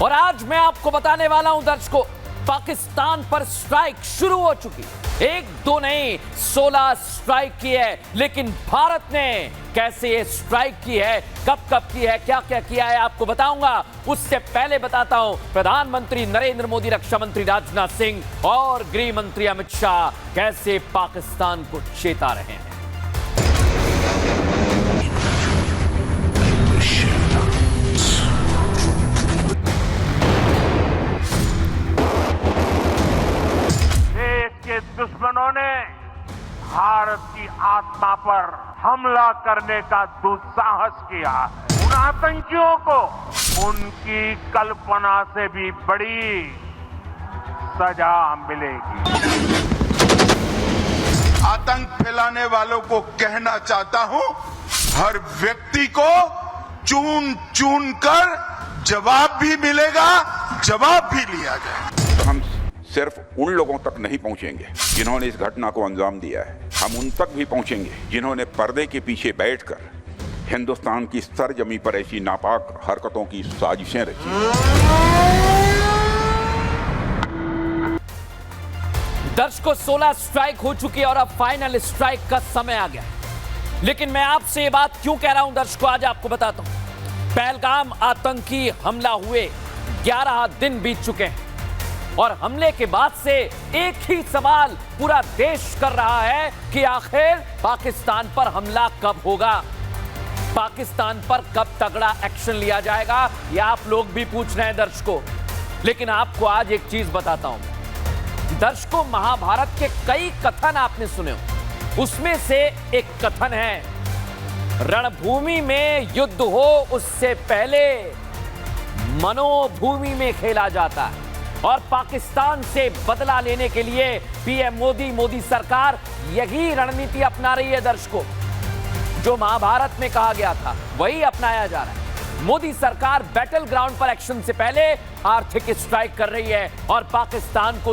और आज मैं आपको बताने वाला हूं दर्शकों, पाकिस्तान पर स्ट्राइक शुरू हो चुकी। एक दो नहीं 16 स्ट्राइक की है। लेकिन भारत ने कैसे ये स्ट्राइक की है, कब कब की है, क्या क्या किया है आपको बताऊंगा। उससे पहले बताता हूं प्रधानमंत्री नरेंद्र मोदी, रक्षा मंत्री राजनाथ सिंह और गृह मंत्री अमित शाह कैसे पाकिस्तान को चेता रहे हैं। दुश्मनों ने भारत की आत्मा पर हमला करने का दुस्साहस किया है। उन आतंकियों को उनकी कल्पना से भी बड़ी सजा मिलेगी। आतंक फैलाने वालों को कहना चाहता हूं, हर व्यक्ति को चुन चुन कर जवाब भी मिलेगा, जवाब भी लिया जाएगा। तो हम सिर्फ उन लोगों तक नहीं पहुंचेंगे जिन्होंने इस घटना को अंजाम दिया है, हम उन तक भी पहुंचेंगे जिन्होंने पर्दे के पीछे बैठकर हिंदुस्तान की सरजमी पर ऐसी नापाक हरकतों की साजिशें रची। दर्शकों 16 स्ट्राइक हो चुकी है और अब फाइनल स्ट्राइक का समय आ गया। लेकिन मैं आपसे ये बात क्यों कह रहा हूं दर्शकों, आज आपको बताता हूं। पहलगाम आतंकी हमला हुए 11 दिन बीत चुके हैं और हमले के बाद से एक ही सवाल पूरा देश कर रहा है कि आखिर पाकिस्तान पर हमला कब होगा, पाकिस्तान पर कब तगड़ा एक्शन लिया जाएगा, ये आप लोग भी पूछ रहे हैं दर्शकों। लेकिन आपको आज एक चीज बताता हूं दर्शकों, महाभारत के कई कथन आपने सुने हो, उसमें से एक कथन है रणभूमि में युद्ध हो उससे पहले मनोभूमि में खेला जाता है। और पाकिस्तान से बदला लेने के लिए पीएम मोदी सरकार यही रणनीति अपना रही है दर्शकों। जो महाभारत में कहा गया था वही अपनाया जा रहा है। मोदी सरकार बैटल ग्राउंड पर एक्शन से पहले आर्थिक स्ट्राइक कर रही है और पाकिस्तान को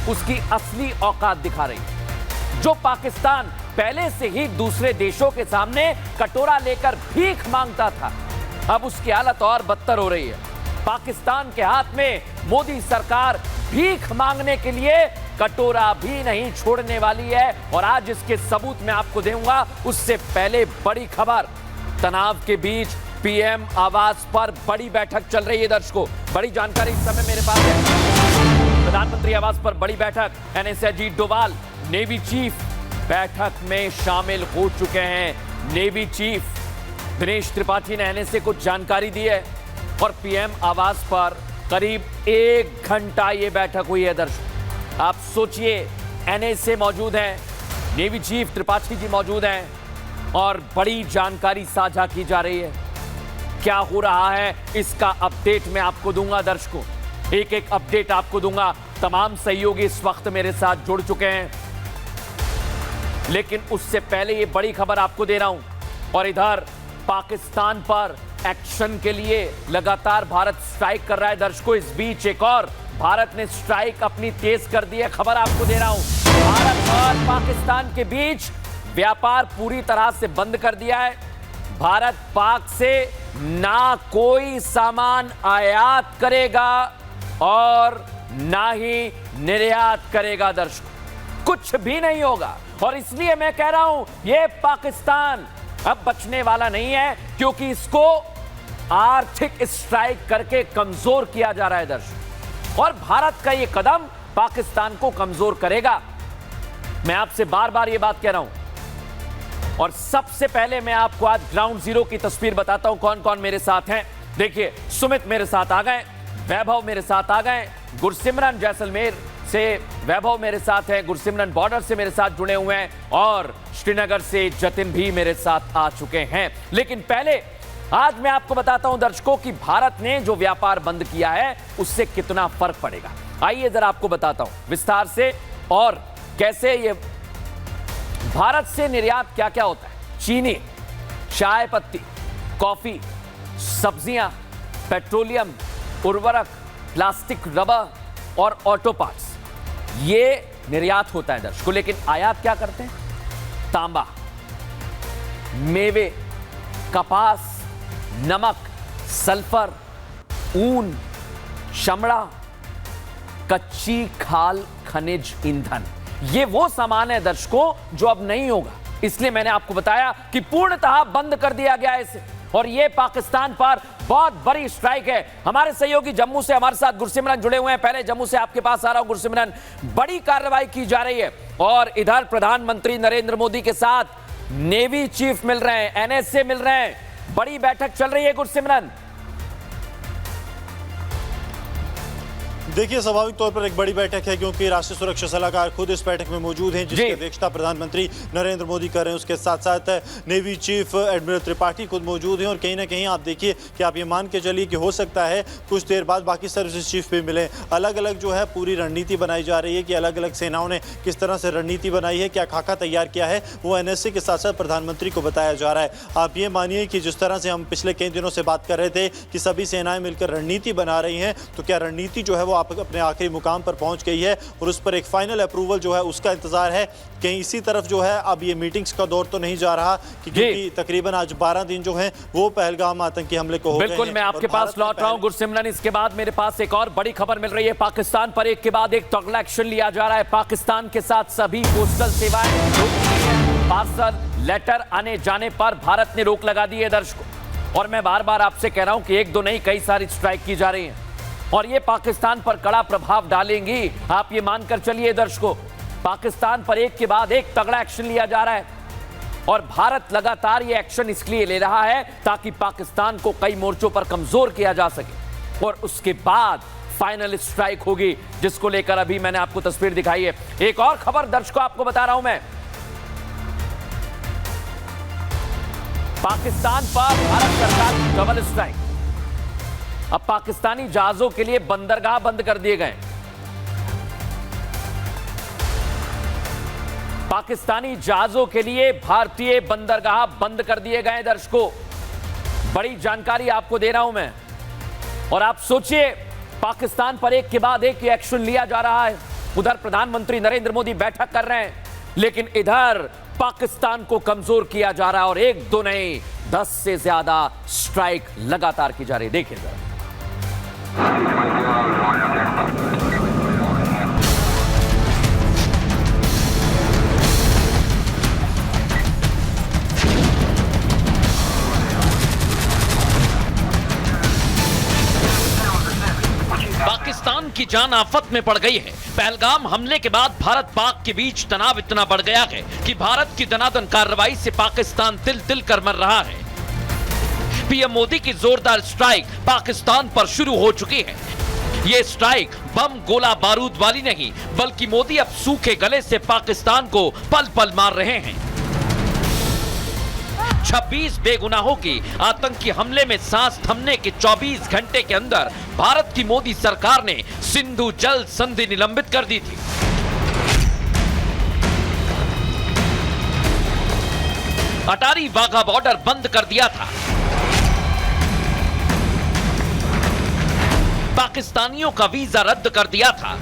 उसकी असली औकात दिखा रही है। जो पाकिस्तान पहले से ही दूसरे देशों के सामने कटोरा लेकर भीख मांगता था, अब उसकी हालत और बदतर हो रही है। पाकिस्तान के हाथ में मोदी सरकार भीख मांगने के लिए कटोरा भी नहीं छोड़ने वाली है और आज इसके सबूत मैं आपको दूंगा। उससे पहले बड़ी खबर, तनाव के बीच पीएम आवास पर बड़ी बैठक चल रही है दर्शकों। बड़ी जानकारी इस समय मेरे पास है। प्रधानमंत्री आवास पर बड़ी बैठक, NSA Ajit Doval navy chief बैठक में शामिल हो चुके हैं। नेवी चीफ दिनेश त्रिपाठी ने एनएसए को जानकारी दी है और पीएम आवास पर करीब 1 घंटा ये बैठक हुई है दर्शक। आप सोचिए, एनएसए मौजूद हैं, नेवी चीफ त्रिपाठी जी मौजूद हैं और बड़ी जानकारी साझा की जा रही है। क्या हो रहा है इसका अपडेट मैं आपको दूंगा दर्शकों, एक एक अपडेट आपको दूंगा। तमाम सहयोगी इस वक्त मेरे साथ जुड़ चुके हैं, लेकिन उससे पहले ये बड़ी खबर आपको दे रहा हूं। और इधर पाकिस्तान पर एक्शन के लिए लगातार भारत स्ट्राइक कर रहा है दर्शकों। इस बीच एक और भारत ने स्ट्राइक अपनी तेज कर दी है, खबर आपको दे रहा हूं। भारत और पाकिस्तान के बीच व्यापार पूरी तरह से बंद कर दिया है। भारत पाक से ना कोई सामान आयात करेगा और ना ही निर्यात करेगा दर्शकों, कुछ भी नहीं होगा। और इसलिए मैं कह रहा हूं यह पाकिस्तान अब बचने वाला नहीं है, क्योंकि इसको आर्थिक स्ट्राइक करके कमजोर किया जा रहा है दर्शक। और भारत का यह कदम पाकिस्तान को कमजोर करेगा। मैं आपसे बार बार यह बात कह रहा हूं। और सबसे पहले मैं आपको आज ग्राउंड जीरो की तस्वीर बताता हूं, कौन कौन मेरे साथ हैं। देखिए, सुमित मेरे साथ आ गए, वैभव मेरे साथ आ गए, गुरसिमरन जैसलमेर से वैभव मेरे साथ हैं, गुरसिमरन बॉर्डर से मेरे साथ जुड़े हुए हैं और श्रीनगर से जतिन भी मेरे साथ आ चुके हैं। लेकिन पहले आज मैं आपको बताता हूं दर्शकों कि भारत ने जो व्यापार बंद किया है उससे कितना फर्क पड़ेगा। आइए जरा आपको बताता हूं विस्तार से और कैसे ये भारत से निर्यात क्या क्या होता है। चीनी, चाय पत्ती, कॉफी, सब्जियां, पेट्रोलियम, उर्वरक, प्लास्टिक, रबर और ऑटो पार्ट्स, ये निर्यात होता है दर्शकों। लेकिन आयात क्या करते हैं? तांबा, मेवे, कपास, नमक, सल्फर, ऊन, चमड़ा, कच्ची खाल, खनिज, ईंधन, ये वो सामान है दर्शकों जो अब नहीं होगा। इसलिए मैंने आपको बताया कि पूर्णतः बंद कर दिया गया है इसे, और ये पाकिस्तान पर बहुत बड़ी स्ट्राइक है। हमारे सहयोगी जम्मू से हमारे साथ गुरसिमरन जुड़े हुए हैं। पहले जम्मू से आपके पास आ रहा हूं गुरसिमरन, बड़ी कार्रवाई की जा रही है और इधर प्रधानमंत्री नरेंद्र मोदी के साथ नेवी चीफ मिल रहे हैं, एनएसए मिल रहे हैं, बड़ी बैठक चल रही है गुरसिमरन। देखिए, स्वाभाविक तौर पर एक बड़ी बैठक है क्योंकि राष्ट्रीय सुरक्षा सलाहकार खुद इस बैठक में मौजूद हैं, जिसकी अध्यक्षता प्रधानमंत्री नरेंद्र मोदी कर रहे हैं। उसके साथ साथ नेवी चीफ एडमिरल त्रिपाठी खुद मौजूद हैं और कहीं ना कहीं आप देखिए कि आप ये मान के चलिए कि हो सकता है कुछ देर बाद बाकी सर्विसेज चीफ भी मिले। अलग अलग जो है पूरी रणनीति बनाई जा रही है कि अलग अलग सेनाओं ने किस तरह से रणनीति बनाई है, क्या खाका तैयार किया है, वो एनएसए के साथ साथ प्रधानमंत्री को बताया जा रहा है। आप ये मानिए कि जिस तरह से हम पिछले कई दिनों से बात कर रहे थे कि सभी सेनाएं मिलकर रणनीति बना रही हैं, तो क्या रणनीति जो है वो अपने आखिरी मुकाम पर पहुंच गई है और उस पर एक फाइनल अप्रूवल जो है उसका इंतजार है। कहीं इसी तरफ जो है अब ये मीटिंग्स का दौर तो नहीं जा रहा क्योंकि तकरीबन आज 12 दिन जो हैं वो पहलगाम आतंकी हमले को हो गए हैं। बिल्कुल, मैं आपके पास लौट रहा हूं गुरसिमरन। इसके बाद मेरे पास एक और बड़ी खबर मिल रही है। पाकिस्तान पर एक के बाद एक तगड़ा एक्शन लिया जा रहा है। पाकिस्तान के साथ सभी पोस्टल सेवाएं रोक दी हैं। पार्सल लेटर आने जाने पर भारत ने रोक लगा दी है दर्शकों, और मैं बार बार आपसे कह रहा हूं कि एक दो नहीं कई सारी स्ट्राइक की जा रही है और ये पाकिस्तान पर कड़ा प्रभाव डालेंगी। आप ये मानकर चलिए दर्शकों, पाकिस्तान पर एक के बाद एक तगड़ा एक्शन लिया जा रहा है और भारत लगातार ये एक्शन इसलिए ले रहा है ताकि पाकिस्तान को कई मोर्चों पर कमजोर किया जा सके और उसके बाद फाइनल स्ट्राइक होगी, जिसको लेकर अभी मैंने आपको तस्वीर दिखाई है। एक और खबर दर्शकों आपको बता रहा हूं मैं, पाकिस्तान पर भारत सरकार की डबल स्ट्राइक। अब पाकिस्तानी जहाजों के लिए बंदरगाह बंद कर दिए गए। पाकिस्तानी जहाजों के लिए भारतीय बंदरगाह बंद कर दिए गए दर्शकों, बड़ी जानकारी आपको दे रहा हूं मैं। और आप सोचिए, पाकिस्तान पर एक के बाद एक एक्शन लिया जा रहा है। उधर प्रधानमंत्री नरेंद्र मोदी बैठक कर रहे हैं, लेकिन इधर पाकिस्तान को कमजोर किया जा रहा है और एक दो नहीं 10 से ज्यादा स्ट्राइक लगातार की जा रही है। देखिए जरा, पाकिस्तान की जान आफत में पड़ गई है। पहलगाम हमले के बाद भारत पाक के बीच तनाव इतना बढ़ गया है कि भारत की दनादन कार्रवाई से पाकिस्तान तिल तिल कर मर रहा है। पीएम मोदी की जोरदार स्ट्राइक पाकिस्तान पर शुरू हो चुकी है। ये स्ट्राइक बम गोला बारूद वाली नहीं, बल्कि मोदी अब सूखे गले से पाकिस्तान को पल पल मार रहे हैं। 26 बेगुनाहों की आतंकी हमले में सांस थमने के 24 घंटे के अंदर भारत की मोदी सरकार ने सिंधु जल संधि निलंबित कर दी थी। अटारी वाघा बॉर्डर बंद कर दिया था। पाकिस्तानियों का वीजा रद्द कर दिया था।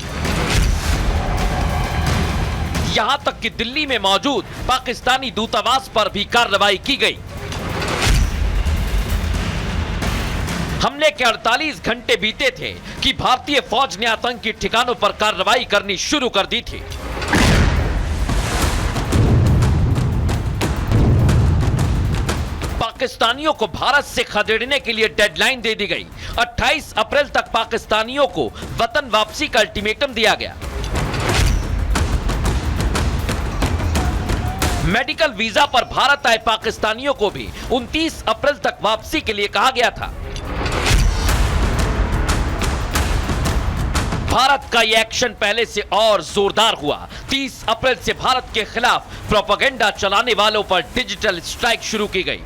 यहां तक कि दिल्ली में मौजूद पाकिस्तानी दूतावास पर भी कार्रवाई की गई। हमले के 48 घंटे बीते थे कि भारतीय फौज ने आतंकी ठिकानों पर कार्रवाई करनी शुरू कर दी थी। पाकिस्तानियों को भारत से खदेड़ने के लिए डेडलाइन दे दी गई। 28 अप्रैल तक पाकिस्तानियों को वतन वापसी का अल्टीमेटम दिया गया। मेडिकल वीजा पर भारत आए पाकिस्तानियों को भी 29 अप्रैल तक वापसी के लिए कहा गया था। भारत का यह एक्शन पहले से और जोरदार हुआ। 30 अप्रैल से भारत के खिलाफ प्रोपेगेंडा चलाने वालों पर डिजिटल स्ट्राइक शुरू की गई।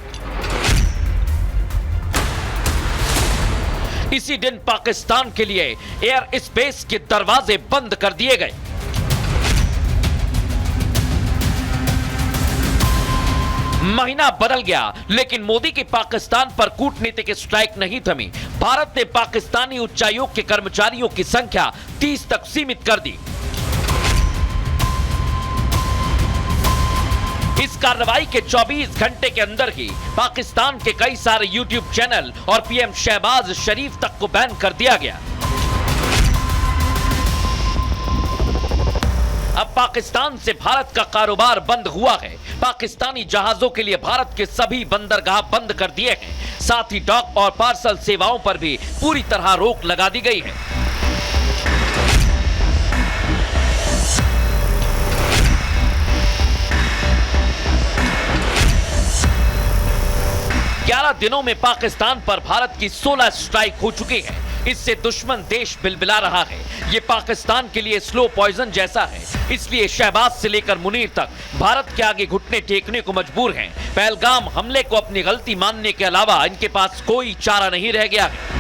इसी दिन पाकिस्तान के लिए एयर स्पेस के दरवाजे बंद कर दिए गए। महीना बदल गया, लेकिन मोदी की पाकिस्तान पर कूटनीतिक स्ट्राइक नहीं थमी। भारत ने पाकिस्तानी उच्चायोग के कर्मचारियों की संख्या 30 तक सीमित कर दी। इस कार्रवाई के 24 घंटे के अंदर ही पाकिस्तान के कई सारे यूट्यूब चैनल और पीएम शहबाज शरीफ तक को बैन कर दिया गया। अब पाकिस्तान से भारत का कारोबार बंद हुआ है। पाकिस्तानी जहाजों के लिए भारत के सभी बंदरगाह बंद कर दिए हैं। साथ ही डॉक और पार्सल सेवाओं पर भी पूरी तरह रोक लगा दी गई है। दिनों में पाकिस्तान पर भारत की 16 स्ट्राइक हो चुकी है। इससे दुश्मन देश बिलबिला रहा है। ये पाकिस्तान के लिए स्लो पॉइजन जैसा है। इसलिए शहबाज से लेकर मुनीर तक भारत के आगे घुटने टेकने को मजबूर हैं। पहलगाम हमले को अपनी गलती मानने के अलावा इनके पास कोई चारा नहीं रह गया है।